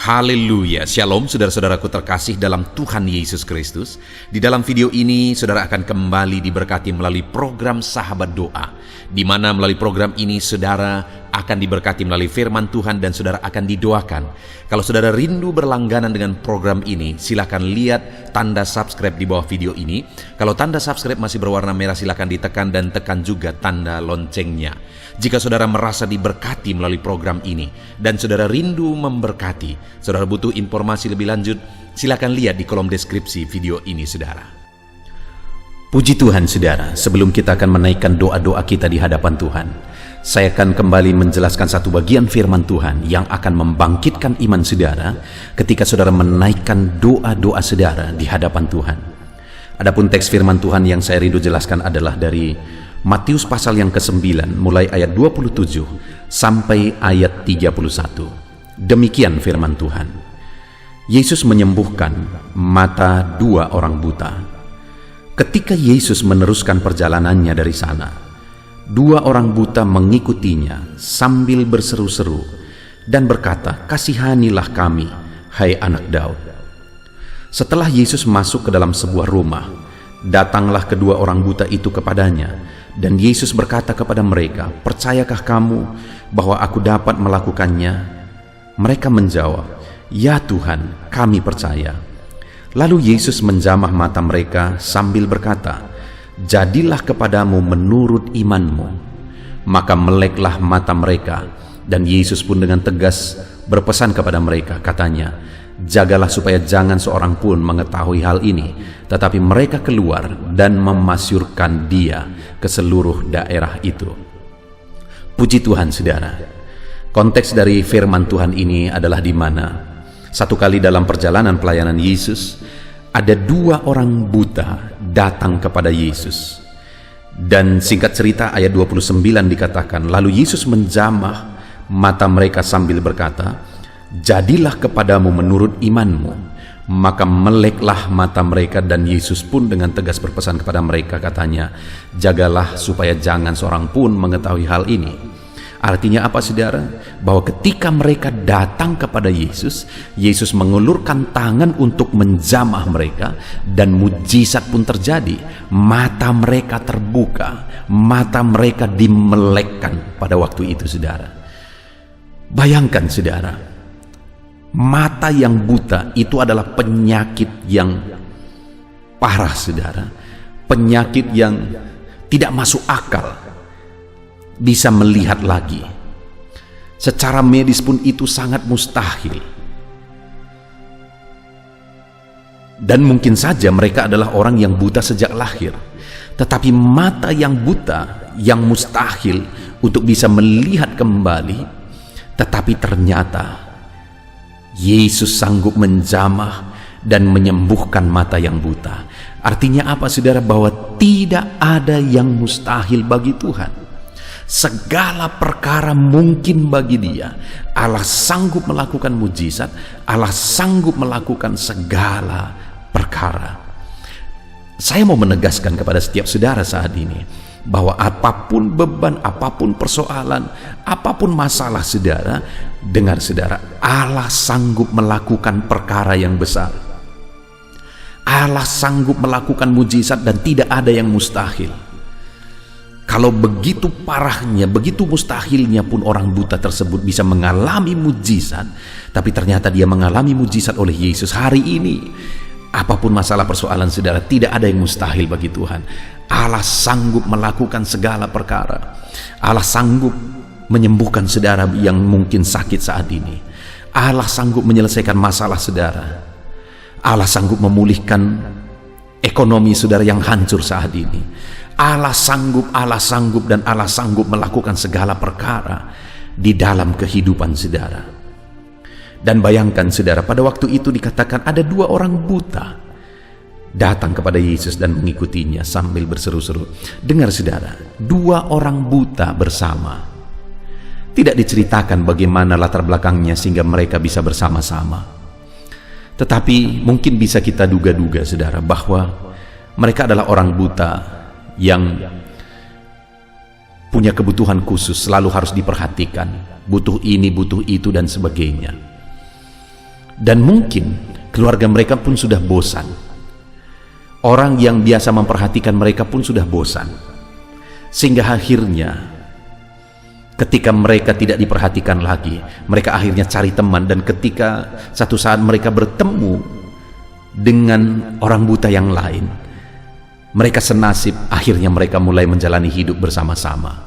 Haleluya, Shalom saudara-saudaraku terkasih dalam Tuhan Yesus Kristus. Di dalam video ini saudara akan kembali diberkati melalui program Sahabat Doa, di mana melalui program ini saudara akan diberkati melalui firman Tuhan dan saudara akan didoakan. Kalau saudara rindu berlangganan dengan program ini, silakan lihat tanda subscribe di bawah video ini. Kalau tanda subscribe masih berwarna merah, silakan ditekan dan tekan juga tanda loncengnya. Jika saudara merasa diberkati melalui program ini dan saudara rindu memberkati, saudara butuh informasi lebih lanjut, silakan lihat di kolom deskripsi video ini saudara. Puji Tuhan saudara, sebelum kita akan menaikkan doa-doa kita di hadapan Tuhan, saya akan kembali menjelaskan satu bagian firman Tuhan yang akan membangkitkan iman saudara ketika saudara menaikkan doa-doa saudara di hadapan Tuhan. Adapun teks firman Tuhan yang saya rindu jelaskan adalah dari Matius pasal yang ke-9 mulai ayat 27 sampai ayat 31. Demikian firman Tuhan. Yesus menyembuhkan mata dua orang buta. Ketika Yesus meneruskan perjalanannya dari sana, dua orang buta mengikutinya sambil berseru-seru dan berkata, "Kasihanilah kami, hai anak Daud." Setelah Yesus masuk ke dalam sebuah rumah, datanglah kedua orang buta itu kepadanya, dan Yesus berkata kepada mereka, "Percayakah kamu bahwa aku dapat melakukannya?" Mereka menjawab, "Ya Tuhan, kami percaya." Lalu Yesus menjamah mata mereka sambil berkata, "Jadilah kepadamu menurut imanmu." Maka meleklah mata mereka, dan Yesus pun dengan tegas berpesan kepada mereka, katanya, "Jagalah supaya jangan seorang pun mengetahui hal ini." Tetapi mereka keluar dan memasyurkan dia ke seluruh daerah itu. Puji Tuhan saudara. Konteks dari firman Tuhan ini adalah di mana satu kali dalam perjalanan pelayanan Yesus, ada dua orang buta datang kepada Yesus. Dan singkat cerita ayat 29 dikatakan, lalu Yesus menjamah mata mereka sambil berkata, "Jadilah kepadamu menurut imanmu." Maka meleklah mata mereka, dan Yesus pun dengan tegas berpesan kepada mereka, katanya, "Jagalah supaya jangan seorang pun mengetahui hal ini." Artinya apa saudara? Bahwa ketika mereka datang kepada Yesus, Yesus mengulurkan tangan untuk menjamah mereka, dan mujizat pun terjadi. Mata mereka terbuka, mata mereka dimelekkan pada waktu itu saudara. Bayangkan saudara, mata yang buta itu adalah penyakit yang parah saudara, penyakit yang tidak masuk akal bisa melihat lagi. Secara medis pun itu sangat mustahil. Dan mungkin saja mereka adalah orang yang buta sejak lahir, tetapi mata yang buta, yang mustahil untuk bisa melihat kembali, tetapi ternyata Yesus sanggup menjamah dan menyembuhkan mata yang buta. Artinya apa saudara? Bahwa tidak ada yang mustahil bagi Tuhan. Segala perkara mungkin bagi Dia. Allah sanggup melakukan mujizat, Allah sanggup melakukan segala perkara. Saya mau menegaskan kepada setiap saudara saat ini, bahwa apapun beban, apapun persoalan, apapun masalah saudara, dengar saudara, Allah sanggup melakukan perkara yang besar. Allah sanggup melakukan mujizat dan tidak ada yang mustahil. Kalau begitu parahnya, begitu mustahilnya pun orang buta tersebut bisa mengalami mujizat, tapi ternyata dia mengalami mujizat oleh Yesus hari ini. Apapun masalah persoalan saudara, tidak ada yang mustahil bagi Tuhan. Allah sanggup melakukan segala perkara. Allah sanggup menyembuhkan saudara yang mungkin sakit saat ini. Allah sanggup menyelesaikan masalah saudara. Allah sanggup memulihkan ekonomi saudara yang hancur saat ini. Allah sanggup, dan Allah sanggup melakukan segala perkara di dalam kehidupan saudara. Dan bayangkan saudara, pada waktu itu dikatakan ada dua orang buta datang kepada Yesus dan mengikutinya sambil berseru-seru. Dengar saudara, dua orang buta bersama. Tidak diceritakan bagaimana latar belakangnya sehingga mereka bisa bersama-sama. Tetapi mungkin bisa kita duga-duga saudara, bahwa mereka adalah orang buta yang punya kebutuhan khusus, selalu harus diperhatikan. Butuh ini, butuh itu, dan sebagainya. Dan mungkin keluarga mereka pun sudah bosan. Orang yang biasa memperhatikan mereka pun sudah bosan. Sehingga akhirnya ketika mereka tidak diperhatikan lagi, mereka akhirnya cari teman. Dan ketika satu saat mereka bertemu dengan orang buta yang lain, mereka senasib, akhirnya mereka mulai menjalani hidup bersama-sama.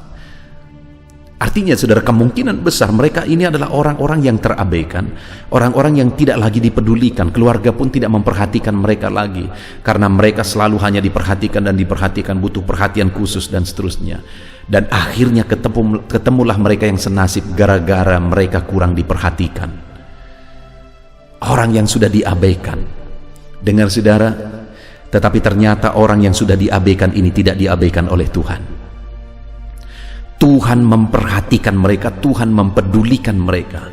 Artinya saudara, kemungkinan besar mereka ini adalah orang-orang yang terabaikan, orang-orang yang tidak lagi dipedulikan. Keluarga pun tidak memperhatikan mereka lagi, karena mereka selalu hanya diperhatikan dan diperhatikan, butuh perhatian khusus dan seterusnya. Dan akhirnya ketemulah mereka yang senasib gara-gara mereka kurang diperhatikan. Orang yang sudah diabaikan. Dengar saudara, tetapi ternyata orang yang sudah diabaikan ini tidak diabaikan oleh Tuhan. Tuhan memperhatikan mereka, Tuhan mempedulikan mereka.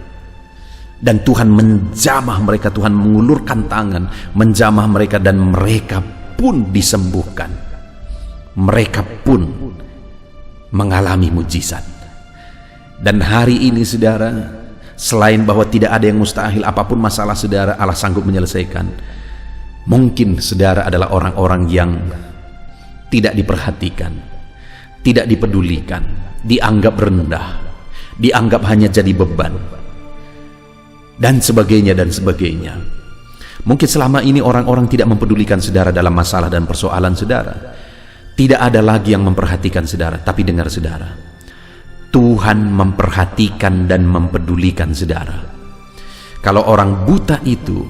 Dan Tuhan menjamah mereka, Tuhan mengulurkan tangan, menjamah mereka, dan mereka pun disembuhkan. Mereka pun mengalami mujizat. Dan hari ini saudara, selain bahwa tidak ada yang mustahil, apapun masalah saudara, Allah sanggup menyelesaikan. Mungkin saudara adalah orang-orang yang tidak diperhatikan, tidak dipedulikan, dianggap rendah, dianggap hanya jadi beban, dan sebagainya dan sebagainya. Mungkin selama ini orang-orang tidak mempedulikan saudara dalam masalah dan persoalan saudara. Tidak ada lagi yang memperhatikan saudara. Tapi dengar saudara, Tuhan memperhatikan dan mempedulikan saudara. Kalau orang buta itu,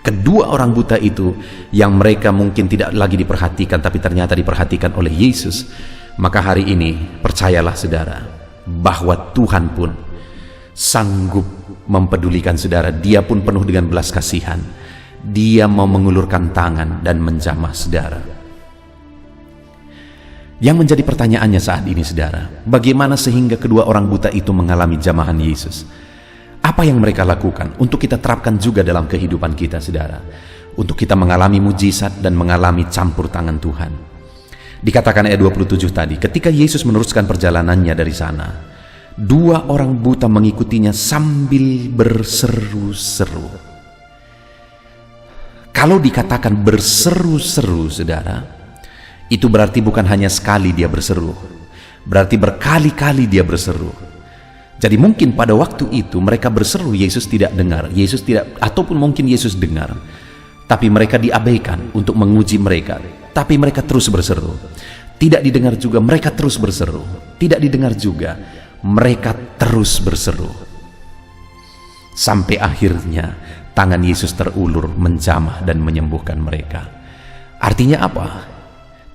kedua orang buta itu yang mereka mungkin tidak lagi diperhatikan, tapi ternyata diperhatikan oleh Yesus, maka hari ini percayalah saudara, bahwa Tuhan pun sanggup mempedulikan saudara. Dia pun penuh dengan belas kasihan. Dia mau mengulurkan tangan dan menjamah saudara. Yang menjadi pertanyaannya saat ini saudara, bagaimana sehingga kedua orang buta itu mengalami jamahan Yesus? Apa yang mereka lakukan untuk kita terapkan juga dalam kehidupan kita saudara, untuk kita mengalami mujizat dan mengalami campur tangan Tuhan? Dikatakan ayat 27 tadi, ketika Yesus meneruskan perjalanannya dari sana, dua orang buta mengikutinya sambil berseru-seru. Kalau dikatakan berseru-seru saudara, itu berarti bukan hanya sekali dia berseru, berarti berkali-kali dia berseru. Jadi mungkin pada waktu itu mereka berseru, Yesus tidak dengar, Yesus tidak, ataupun mungkin Yesus dengar, tapi mereka diabaikan untuk menguji mereka. Tapi mereka terus berseru. Tidak didengar juga, mereka terus berseru. Tidak didengar juga, mereka terus berseru. Sampai akhirnya tangan Yesus terulur menjamah dan menyembuhkan mereka. Artinya apa?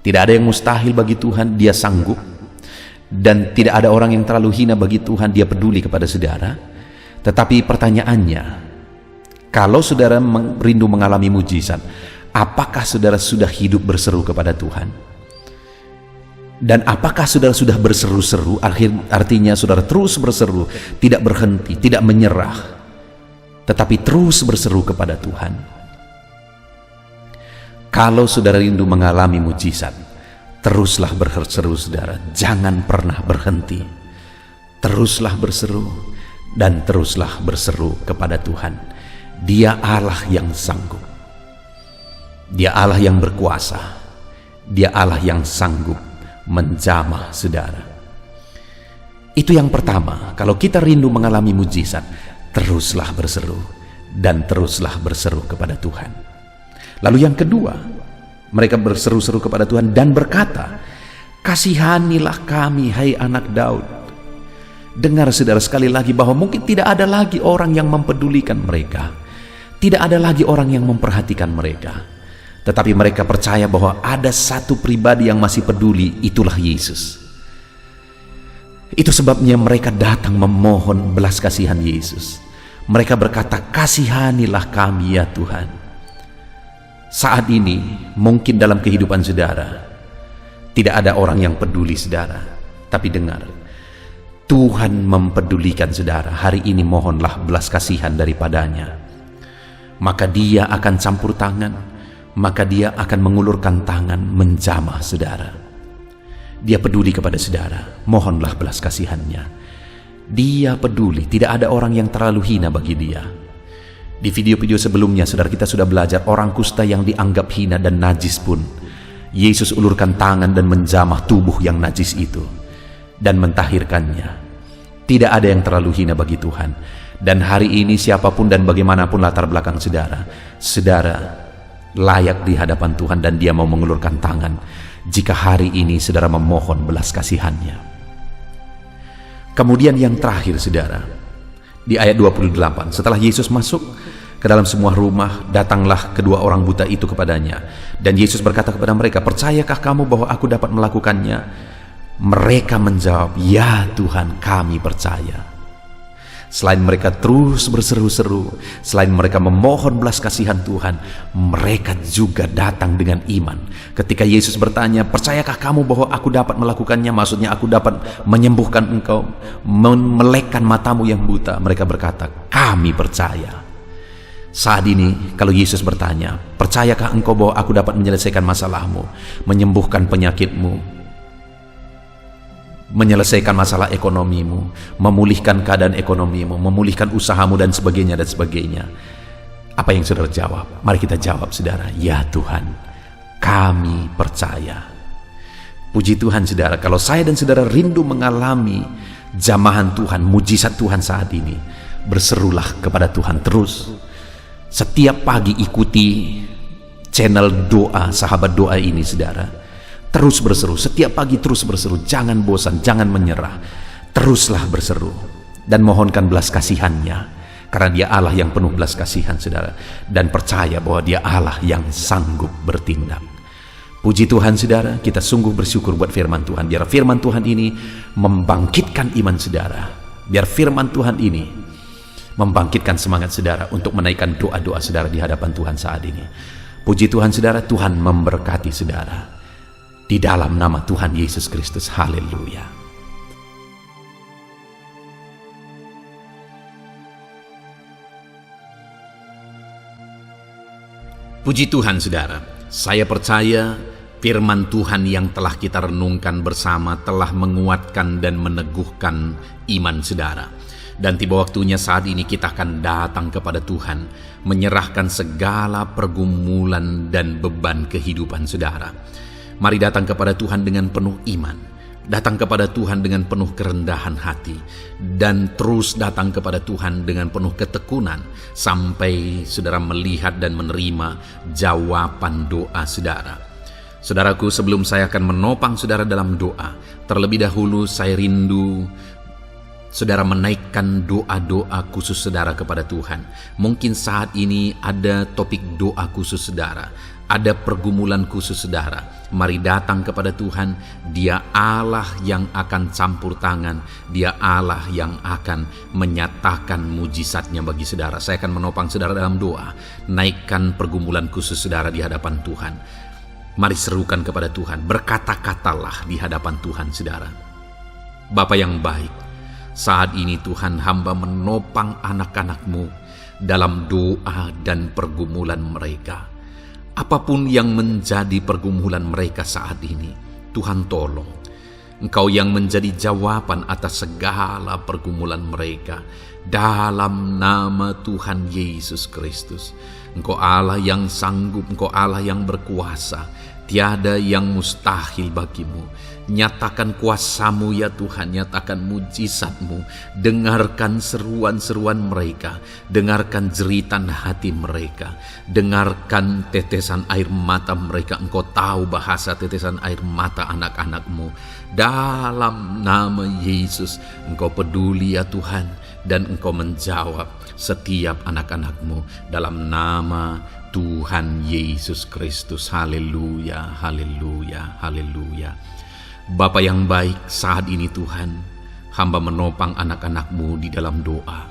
Tidak ada yang mustahil bagi Tuhan, Dia sanggup. Dan tidak ada orang yang terlalu hina bagi Tuhan, Dia peduli kepada saudara. Tetapi pertanyaannya, kalau saudara rindu mengalami mujizat, apakah saudara sudah hidup berseru kepada Tuhan? Dan apakah saudara sudah berseru-seru? Artinya saudara terus berseru, tidak berhenti, tidak menyerah, tetapi terus berseru kepada Tuhan. Kalau saudara rindu mengalami mujizat, teruslah berseru saudara, jangan pernah berhenti. Teruslah berseru dan teruslah berseru kepada Tuhan. Dia Allah yang sanggup. Dia Allah yang berkuasa. Dia Allah yang sanggup menjamah saudara. Itu yang pertama. Kalau kita rindu mengalami mujizat, teruslah berseru dan teruslah berseru kepada Tuhan. Lalu yang kedua, mereka berseru-seru kepada Tuhan dan berkata, kasihanilah kami, hai anak Daud. Dengar saudara sekali lagi bahwa mungkin tidak ada lagi orang yang mempedulikan mereka, tidak ada lagi orang yang memperhatikan mereka, tetapi mereka percaya bahwa ada satu pribadi yang masih peduli, itulah Yesus. Itu sebabnya mereka datang memohon belas kasihan Yesus. Mereka berkata, kasihanilah kami ya Tuhan. Saat ini mungkin dalam kehidupan saudara tidak ada orang yang peduli saudara, tapi dengar, Tuhan mempedulikan saudara. Hari ini mohonlah belas kasihan daripadanya, maka Dia akan campur tangan, maka Dia akan mengulurkan tangan menjamah saudara. Dia peduli kepada saudara, mohonlah belas kasihannya. Dia peduli, tidak ada orang yang terlalu hina bagi Dia. Di video-video sebelumnya, saudara, kita sudah belajar orang kusta yang dianggap hina dan najis pun, Yesus ulurkan tangan dan menjamah tubuh yang najis itu dan mentahirkannya. Tidak ada yang terlalu hina bagi Tuhan. Dan hari ini siapapun dan bagaimanapun latar belakang saudara, saudara layak di hadapan Tuhan dan Dia mau mengulurkan tangan jika hari ini saudara memohon belas kasihannya. Kemudian yang terakhir, saudara, di ayat 28, setelah Yesus masuk ke dalam semua rumah, datanglah kedua orang buta itu kepadanya. Dan Yesus berkata kepada mereka, "Percayakah kamu bahwa aku dapat melakukannya?" Mereka menjawab, "Ya Tuhan, kami percaya." Selain mereka terus berseru-seru, selain mereka memohon belas kasihan Tuhan, mereka juga datang dengan iman. Ketika Yesus bertanya, "Percayakah kamu bahwa aku dapat melakukannya?" Maksudnya aku dapat menyembuhkan engkau, memelekkan matamu yang buta. Mereka berkata, "Kami percaya." Saat ini kalau Yesus bertanya, "Percayakah engkau bahwa aku dapat menyelesaikan masalahmu, menyembuhkan penyakitmu, menyelesaikan masalah ekonomimu, memulihkan keadaan ekonomimu, memulihkan usahamu dan sebagainya dan sebagainya?" Apa yang saudara jawab? Mari kita jawab, saudara, "Ya Tuhan, kami percaya." Puji Tuhan, saudara, kalau saya dan saudara rindu mengalami jamahan Tuhan, mujizat Tuhan saat ini, berserulah kepada Tuhan terus. Setiap pagi ikuti channel doa, sahabat doa ini, saudara. Terus berseru, setiap pagi terus berseru, jangan bosan, jangan menyerah. Teruslah berseru dan mohonkan belas kasihannya, karena Dia Allah yang penuh belas kasihan, saudara. Dan percaya bahwa Dia Allah yang sanggup bertindak. Puji Tuhan, saudara, kita sungguh bersyukur buat firman Tuhan. Biar firman Tuhan ini membangkitkan iman saudara. Biar firman Tuhan ini membangkitkan semangat saudara untuk menaikkan doa-doa saudara di hadapan Tuhan saat ini. Puji Tuhan, saudara, Tuhan memberkati saudara. Di dalam nama Tuhan Yesus Kristus, haleluya. Puji Tuhan, saudara. Saya percaya firman Tuhan yang telah kita renungkan bersama telah menguatkan dan meneguhkan iman saudara. Dan tiba waktunya saat ini kita akan datang kepada Tuhan, menyerahkan segala pergumulan dan beban kehidupan saudara. Mari datang kepada Tuhan dengan penuh iman, datang kepada Tuhan dengan penuh kerendahan hati, dan terus datang kepada Tuhan dengan penuh ketekunan sampai saudara melihat dan menerima jawaban doa saudara. Saudaraku, sebelum saya akan menopang saudara dalam doa, terlebih dahulu saya rindu saudara menaikkan doa-doa khusus saudara kepada Tuhan. Mungkin saat ini ada topik doa khusus saudara, ada pergumulan khusus saudara. Mari datang kepada Tuhan. Dia Allah yang akan campur tangan, Dia Allah yang akan menyatakan mujizatnya bagi saudara. Saya akan menopang saudara dalam doa. Naikkan pergumulan khusus saudara di hadapan Tuhan. Mari serukan kepada Tuhan, berkata-katalah di hadapan Tuhan saudara. Bapa yang baik, saat ini Tuhan, hamba menopang anak-anak-Mu dalam doa dan pergumulan mereka. Apapun yang menjadi pergumulan mereka saat ini, Tuhan tolong. Engkau yang menjadi jawaban atas segala pergumulan mereka. Dalam nama Tuhan Yesus Kristus. Engkau Allah yang sanggup, Engkau Allah yang berkuasa. Tiada yang mustahil bagimu. Nyatakan kuasa-Mu ya Tuhan, nyatakan mujizat-Mu. Dengarkan seruan-seruan mereka, dengarkan jeritan hati mereka, dengarkan tetesan air mata mereka. Engkau tahu bahasa tetesan air mata anak-anak-Mu. Dalam nama Yesus, Engkau peduli ya Tuhan, dan Engkau menjawab setiap anak-anak-Mu dalam nama Tuhan Yesus Kristus. Haleluya, haleluya, haleluya. Bapa yang baik, saat ini Tuhan, hamba menopang anak-anak-Mu di dalam doa.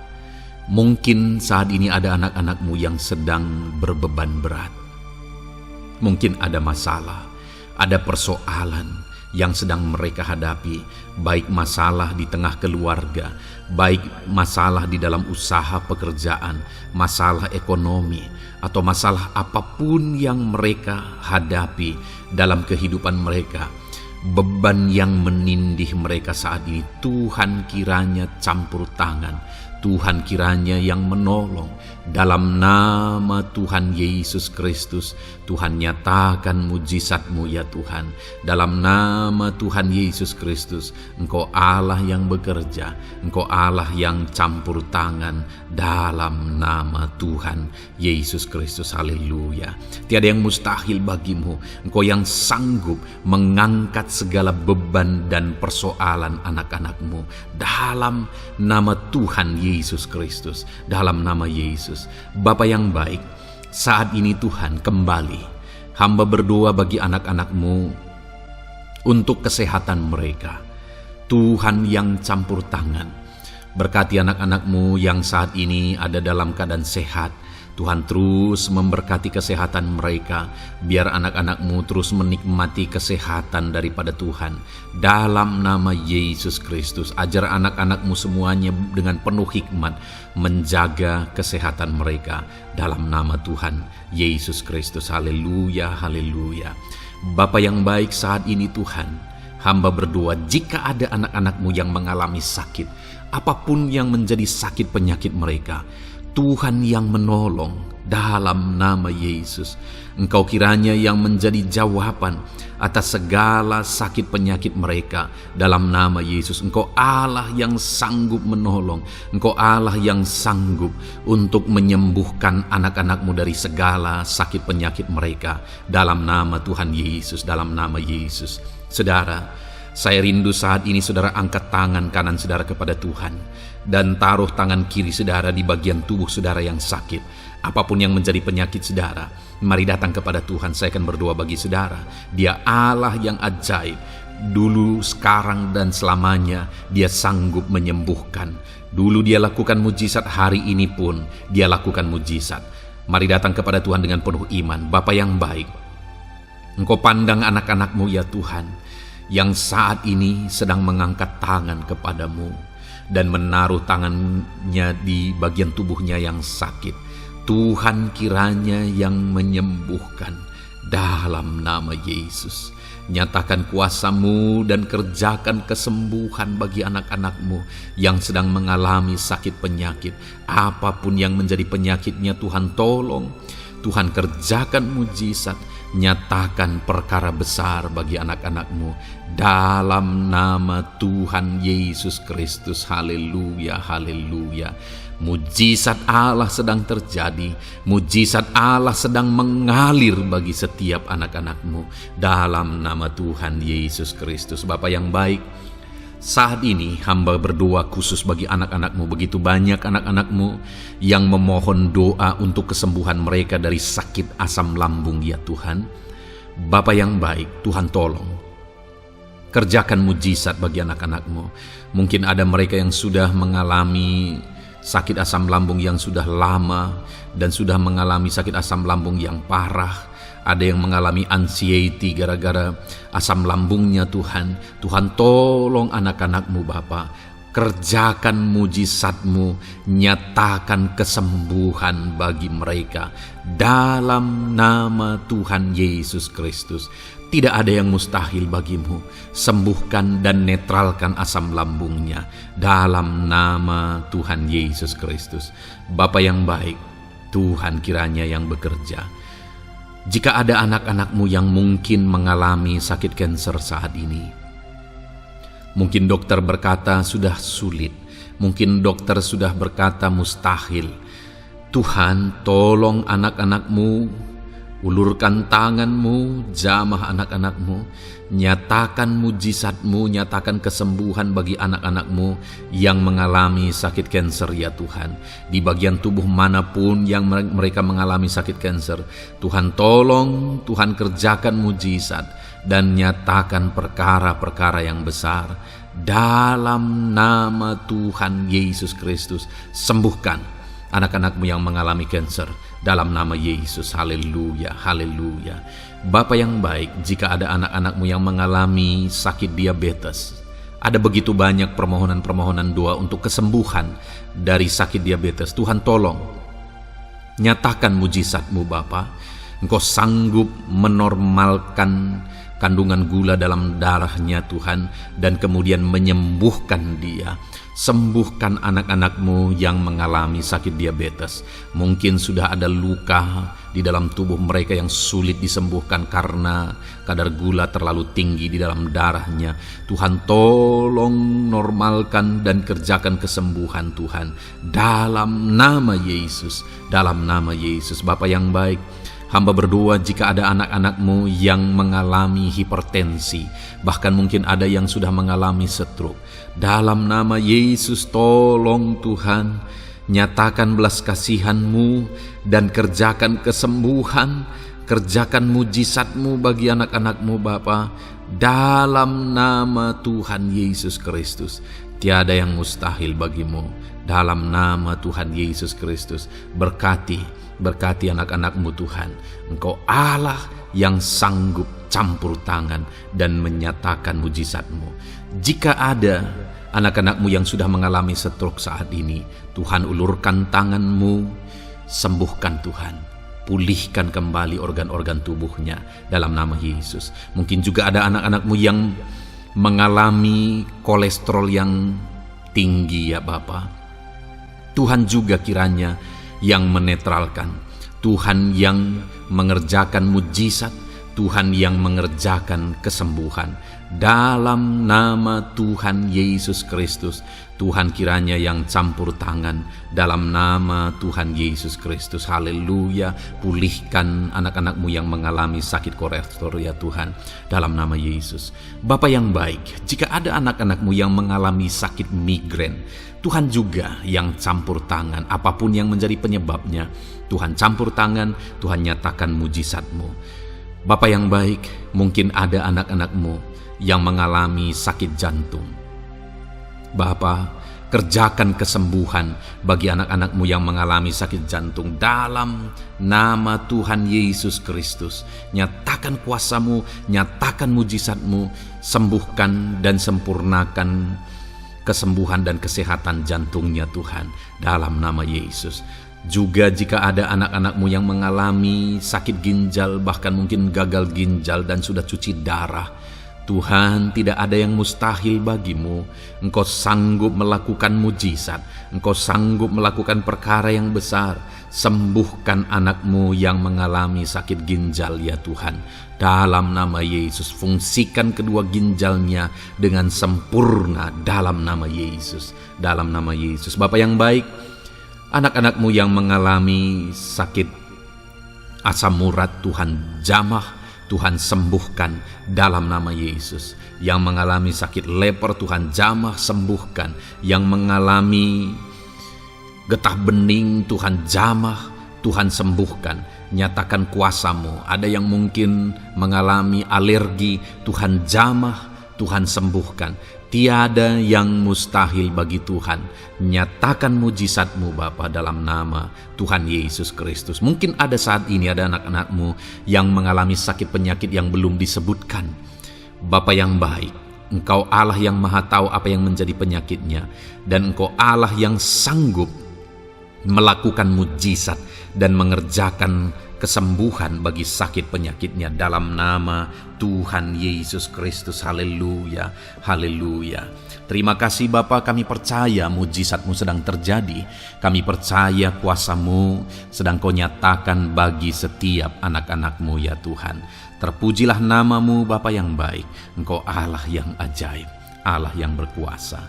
Mungkin saat ini ada anak-anak-Mu yang sedang berbeban berat. Mungkin ada masalah, ada persoalan yang sedang mereka hadapi, baik masalah di tengah keluarga, baik masalah di dalam usaha pekerjaan, masalah ekonomi, atau masalah apapun yang mereka hadapi dalam kehidupan mereka. Beban yang menindih mereka saat ini, Tuhan kiranya campur tangan, Tuhan kiranya yang menolong, Dalam nama Tuhan Yesus Kristus, Tuhan nyatakan mujizat-Mu ya Tuhan. Dalam nama Tuhan Yesus Kristus, Engkau Allah yang bekerja, Engkau Allah yang campur tangan. Dalam nama Tuhan Yesus Kristus, haleluya. Tiada yang mustahil bagimu. Engkau yang sanggup mengangkat segala beban dan persoalan anak-anak-Mu. Dalam nama Tuhan Yesus Kristus, dalam nama Yesus. Bapa yang baik, saat ini Tuhan kembali hamba berdoa bagi anak-anak-Mu untuk kesehatan mereka. Tuhan yang campur tangan, berkati anak-anak-Mu yang saat ini ada dalam keadaan sehat. Tuhan terus memberkati kesehatan mereka, biar anak-anak-Mu terus menikmati kesehatan daripada Tuhan. Dalam nama Yesus Kristus, ajar anak-anak-Mu semuanya dengan penuh hikmat menjaga kesehatan mereka. Dalam nama Tuhan Yesus Kristus, haleluya, haleluya. Bapa yang baik, saat ini Tuhan, hamba berdoa jika ada anak-anak-Mu yang mengalami sakit, apapun yang menjadi sakit penyakit mereka, Tuhan yang menolong dalam nama Yesus. Engkau kiranya yang menjadi jawaban atas segala sakit penyakit mereka dalam nama Yesus. Engkau Allah yang sanggup menolong. Engkau Allah yang sanggup untuk menyembuhkan anak-anak-Mu dari segala sakit penyakit mereka dalam nama Tuhan Yesus, dalam nama Yesus. Saudara, saya rindu saat ini saudara angkat tangan kanan saudara kepada Tuhan dan taruh tangan kiri saudara di bagian tubuh saudara yang sakit. Apapun yang menjadi penyakit saudara, mari datang kepada Tuhan. Saya akan berdoa bagi saudara. Dia Allah yang ajaib. Dulu, sekarang, dan selamanya Dia sanggup menyembuhkan. Dulu Dia lakukan mujizat, hari ini pun Dia lakukan mujizat. Mari datang kepada Tuhan dengan penuh iman. Bapa yang baik, Engkau pandang anak-anak-Mu ya Tuhan, yang saat ini sedang mengangkat tangan kepadamu dan menaruh tangannya di bagian tubuhnya yang sakit. Tuhan kiranya yang menyembuhkan dalam nama Yesus. Nyatakan kuasa-Mu dan kerjakan kesembuhan bagi anak-anak-Mu yang sedang mengalami sakit penyakit. Apapun yang menjadi penyakitnya, Tuhan tolong. Tuhan kerjakan mujizat, nyatakan perkara besar bagi anak-anak-Mu dalam nama Tuhan Yesus Kristus. Haleluya, haleluya. Mujizat Allah sedang terjadi, mujizat Allah sedang mengalir bagi setiap anak-anak-Mu dalam nama Tuhan Yesus Kristus. Bapa yang baik, saat ini hamba berdoa khusus bagi anak-anak-Mu. Begitu banyak anak-anak-Mu yang memohon doa untuk kesembuhan mereka dari sakit asam lambung ya Tuhan. Bapa yang baik, Tuhan tolong kerjakan mujizat bagi anak-anak-Mu. Mungkin ada mereka yang sudah mengalami sakit asam lambung yang sudah lama dan sudah mengalami sakit asam lambung yang parah. Ada yang mengalami anxiety gara-gara asam lambungnya Tuhan. Tuhan tolong anak-anak-Mu Bapa. Kerjakan mujizat-Mu, nyatakan kesembuhan bagi mereka dalam nama Tuhan Yesus Kristus. Tidak ada yang mustahil bagimu. Sembuhkan dan netralkan asam lambungnya dalam nama Tuhan Yesus Kristus. Bapa yang baik, Tuhan kiranya yang bekerja. Jika ada anak-anak-Mu yang mungkin mengalami sakit kanker saat ini, mungkin dokter berkata sudah sulit, mungkin dokter sudah berkata mustahil. Tuhan tolong anak-anak-Mu, ulurkan tangan-Mu, jamah anak-anak-Mu, nyatakan mujizat-Mu, nyatakan kesembuhan bagi anak-anak-Mu yang mengalami sakit kanker ya Tuhan. Di bagian tubuh manapun yang mereka mengalami sakit kanker, Tuhan tolong, Tuhan kerjakan mujizat dan nyatakan perkara-perkara yang besar. Dalam nama Tuhan Yesus Kristus, sembuhkan anak-anak-Mu yang mengalami kanker dalam nama Yesus. Haleluya, haleluya. Bapa yang baik, jika ada anak-anak-Mu yang mengalami sakit diabetes, ada begitu banyak permohonan-permohonan doa untuk kesembuhan dari sakit diabetes. Tuhan tolong, nyatakan mujizat-Mu Bapa. Engkau sanggup menormalkan kandungan gula dalam darahnya Tuhan, dan kemudian menyembuhkan dia. Sembuhkan anak-anak-Mu yang mengalami sakit diabetes. Mungkin sudah ada luka di dalam tubuh mereka yang sulit disembuhkan karena kadar gula terlalu tinggi di dalam darahnya. Tuhan, tolong normalkan dan kerjakan kesembuhan Tuhan. Dalam nama Yesus, dalam nama Yesus. Bapa yang baik, hamba berdoa jika ada anak-anak-Mu yang mengalami hipertensi, bahkan mungkin ada yang sudah mengalami stroke. Dalam nama Yesus, tolong Tuhan, nyatakan belas kasihan-Mu dan kerjakan kesembuhan, kerjakan mujizat-Mu bagi anak-anak-Mu Bapa. Dalam nama Tuhan Yesus Kristus, tiada yang mustahil bagimu. Dalam nama Tuhan Yesus Kristus, berkati anak-anak-Mu Tuhan. Engkau Allah yang sanggup campur tangan dan menyatakan mujizat-Mu. Jika ada anak-anak-Mu yang sudah mengalami stroke saat ini, Tuhan, ulurkan tangan-Mu, sembuhkan Tuhan. Pulihkan kembali organ-organ tubuhnya dalam nama Yesus. Mungkin juga ada anak-anak-Mu yang mengalami kolesterol yang tinggi ya Bapa. Tuhan juga kiranya yang menetralkan, Tuhan yang mengerjakan mujizat, Tuhan yang mengerjakan kesembuhan. Dalam nama Tuhan Yesus Kristus, Tuhan kiranya yang campur tangan. Dalam nama Tuhan Yesus Kristus, haleluya. Pulihkan anak-anak-Mu yang mengalami sakit kolesterol ya Tuhan, dalam nama Yesus. Bapa yang baik, jika ada anak-anak-Mu yang mengalami sakit migrain, Tuhan juga yang campur tangan. Apapun yang menjadi penyebabnya, Tuhan campur tangan, Tuhan nyatakan mujizat-Mu. Bapa yang baik, mungkin ada anak-anak-Mu yang mengalami sakit jantung. Bapa, kerjakan kesembuhan bagi anak-anak-Mu yang mengalami sakit jantung. Dalam nama Tuhan Yesus Kristus, nyatakan kuasa-Mu, nyatakan mujizat-Mu, sembuhkan dan sempurnakan kesembuhan dan kesehatan jantungnya Tuhan, dalam nama Yesus. Juga jika ada anak-anak-Mu yang mengalami sakit ginjal, bahkan mungkin gagal ginjal dan sudah cuci darah, Tuhan, tidak ada yang mustahil bagimu. Engkau sanggup melakukan mujizat, Engkau sanggup melakukan perkara yang besar. Sembuhkan anak-Mu yang mengalami sakit ginjal ya Tuhan, dalam nama Yesus. Fungsikan kedua ginjalnya dengan sempurna dalam nama Yesus, dalam nama Yesus. Bapa yang baik, anak-anak-Mu yang mengalami sakit asam urat, Tuhan jamah, Tuhan sembuhkan dalam nama Yesus. Yang mengalami sakit leper, Tuhan jamah sembuhkan. Yang mengalami getah bening, Tuhan jamah, Tuhan sembuhkan. Nyatakan kuasa-Mu. Ada yang mungkin mengalami alergi, Tuhan jamah, Tuhan sembuhkan. Tiada yang mustahil bagi Tuhan. Nyatakan mujizat-Mu Bapa, dalam nama Tuhan Yesus Kristus. Mungkin ada saat ini ada anak-anak-Mu yang mengalami sakit penyakit yang belum disebutkan. Bapa yang baik, Engkau Allah yang maha tahu apa yang menjadi penyakitnya, dan Engkau Allah yang sanggup melakukan mujizat dan mengerjakan kesembuhan bagi sakit penyakitnya dalam nama Tuhan Yesus Kristus. Haleluya, haleluya. Terima kasih Bapa, kami percaya mujizat-Mu sedang terjadi. Kami percaya kuasa-Mu sedang Kau nyatakan bagi setiap anak-anak-Mu ya Tuhan. Terpujilah nama-Mu Bapa yang baik. Engkau Allah yang ajaib, Allah yang berkuasa.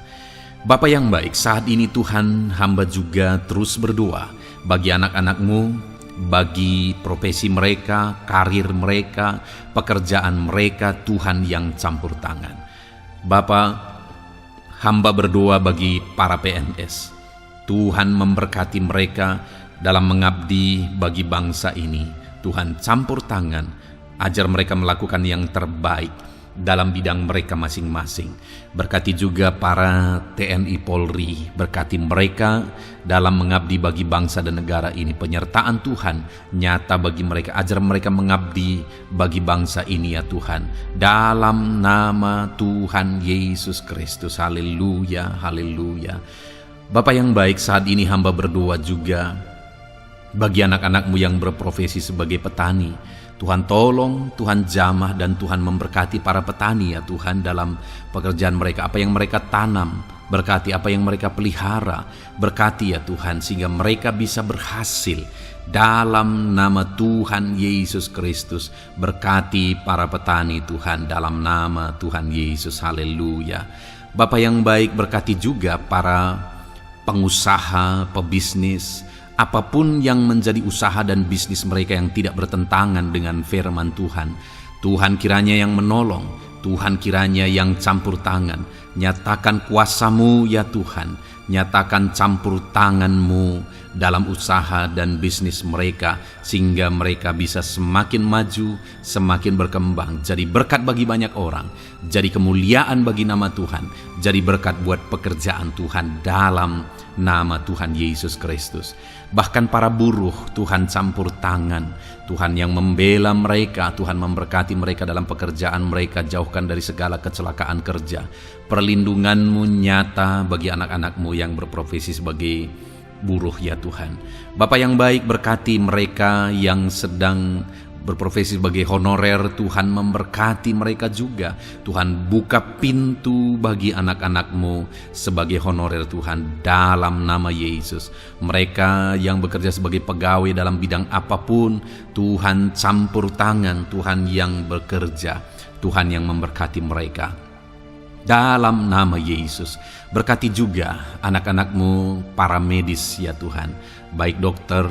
Bapa yang baik, saat ini Tuhan, hamba juga terus berdoa bagi anak-anak-Mu, bagi profesi mereka, karir mereka, pekerjaan mereka, Tuhan yang campur tangan. Bapa, hamba berdoa bagi para PNS. Tuhan memberkati mereka dalam mengabdi bagi bangsa ini. Tuhan campur tangan, ajar mereka melakukan yang terbaik dalam bidang mereka masing-masing. Berkati juga para TNI Polri, berkati mereka dalam mengabdi bagi bangsa dan negara ini. Penyertaan Tuhan nyata bagi mereka, ajar mereka mengabdi bagi bangsa ini ya Tuhan, dalam nama Tuhan Yesus Kristus. Haleluya, haleluya. Bapa yang baik, saat ini hamba berdoa juga Bagi anak-anak-Mu yang berprofesi sebagai petani, Tuhan tolong, Tuhan jamah, dan Tuhan memberkati para petani ya Tuhan dalam pekerjaan mereka. Apa yang mereka tanam, berkati apa yang mereka pelihara, berkati ya Tuhan, sehingga mereka bisa berhasil. Dalam nama Tuhan Yesus Kristus, berkati para petani Tuhan, dalam nama Tuhan Yesus, haleluya. Bapa yang baik, berkati juga para pengusaha, pebisnis, apapun yang menjadi usaha dan bisnis mereka yang tidak bertentangan dengan firman Tuhan. Tuhan kiranya yang menolong, Tuhan kiranya yang campur tangan. Nyatakan kuasa-Mu ya Tuhan, nyatakan campur tangan-Mu dalam usaha dan bisnis mereka, sehingga mereka bisa semakin maju, semakin berkembang, jadi berkat bagi banyak orang, jadi kemuliaan bagi nama Tuhan, jadi berkat buat pekerjaan Tuhan dalam nama Tuhan Yesus Kristus. Bahkan para buruh, Tuhan campur tangan, Tuhan yang membela mereka, Tuhan memberkati mereka dalam pekerjaan mereka, jauhkan dari segala kecelakaan kerja. Perlindungan-Mu nyata bagi anak-anak-Mu yang berprofesi sebagai buruh ya Tuhan. Bapa yang baik, berkati mereka yang sedang berprofesi sebagai honorer, Tuhan memberkati mereka juga. Tuhan buka pintu bagi anak-anak-Mu sebagai honorer Tuhan dalam nama Yesus. Mereka yang bekerja sebagai pegawai dalam bidang apapun, Tuhan campur tangan, Tuhan yang bekerja, Tuhan yang memberkati mereka dalam nama Yesus. Berkati juga anak-anak-Mu para medis ya Tuhan, baik dokter,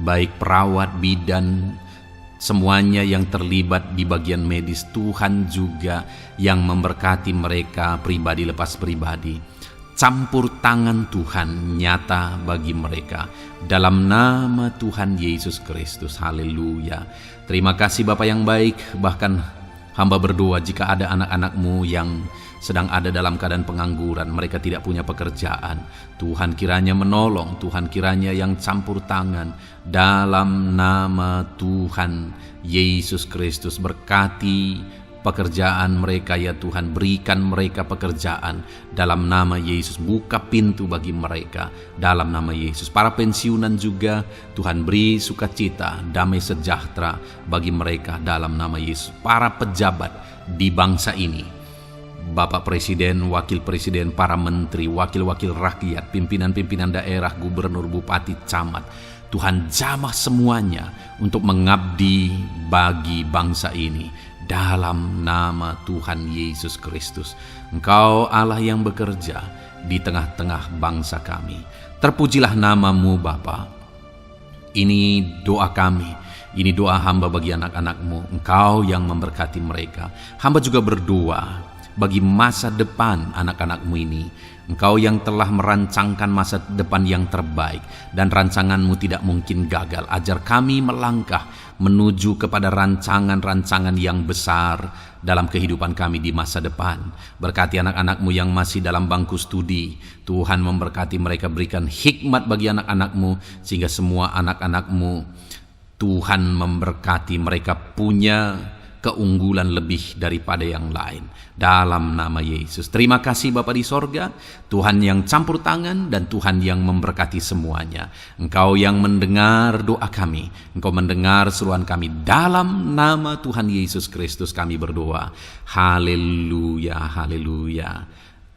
baik perawat, bidan, semuanya yang terlibat di bagian medis, Tuhan juga yang memberkati mereka pribadi lepas pribadi. Campur tangan Tuhan nyata bagi mereka dalam nama Tuhan Yesus Kristus, haleluya. Terima kasih Bapa yang baik. Bahkan hamba berdoa jika ada anak-anak-Mu yang sedang ada dalam keadaan pengangguran, mereka tidak punya pekerjaan, Tuhan kiranya menolong, Tuhan kiranya yang campur tangan dalam nama Tuhan Yesus Kristus. Berkati pekerjaan mereka ya Tuhan, berikan mereka pekerjaan dalam nama Yesus, buka pintu bagi mereka dalam nama Yesus. Para pensiunan juga Tuhan beri sukacita, damai sejahtera bagi mereka dalam nama Yesus. Para pejabat di bangsa ini, Bapak Presiden, Wakil Presiden, para menteri, wakil-wakil rakyat, pimpinan-pimpinan daerah, gubernur, bupati, camat, Tuhan jamah semuanya untuk mengabdi bagi bangsa ini dalam nama Tuhan Yesus Kristus. Engkau Allah yang bekerja di tengah-tengah bangsa kami. Terpujilah nama-Mu Bapa. Ini doa kami, ini doa hamba bagi anak-anak-Mu. Engkau yang memberkati mereka. Hamba juga berdoa bagi masa depan anak-anak-Mu ini. Engkau yang telah merancangkan masa depan yang terbaik, dan rancangan-Mu tidak mungkin gagal. Ajar kami melangkah menuju kepada rancangan-rancangan yang besar dalam kehidupan kami di masa depan. Berkati anak-anak-Mu yang masih dalam bangku studi. Tuhan memberkati mereka, berikan hikmat bagi anak-anak-Mu, sehingga semua anak-anak-Mu, Tuhan memberkati mereka punya keunggulan lebih daripada yang lain dalam nama Yesus. Terima kasih Bapa di sorga, Tuhan yang campur tangan dan Tuhan yang memberkati semuanya. Engkau yang mendengar doa kami, Engkau mendengar seruan kami, dalam nama Tuhan Yesus Kristus kami berdoa. Haleluya, haleluya,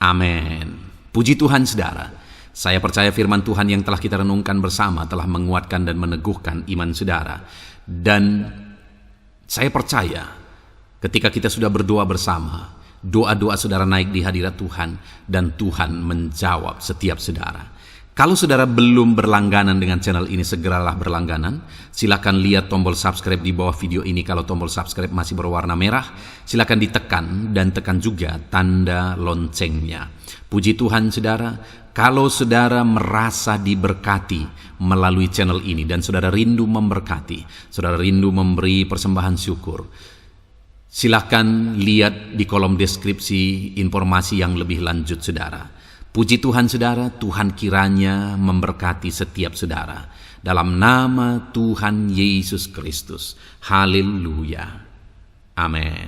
amin. Puji Tuhan saudara. Saya percaya firman Tuhan yang telah kita renungkan bersama telah menguatkan dan meneguhkan iman saudara. Dan saya percaya ketika kita sudah berdoa bersama, doa-doa saudara naik di hadirat Tuhan, dan Tuhan menjawab setiap saudara. Kalau saudara belum berlangganan dengan channel ini, segeralah berlangganan. Silakan lihat tombol subscribe di bawah video ini. Kalau tombol subscribe masih berwarna merah, silakan ditekan dan tekan juga tanda loncengnya. Puji Tuhan saudara, kalau saudara merasa diberkati melalui channel ini dan saudara rindu memberkati, saudara rindu memberi persembahan syukur, silakan lihat di kolom deskripsi informasi yang lebih lanjut saudara. Puji Tuhan saudara, Tuhan kiranya memberkati setiap saudara dalam nama Tuhan Yesus Kristus. Haleluya. Amin.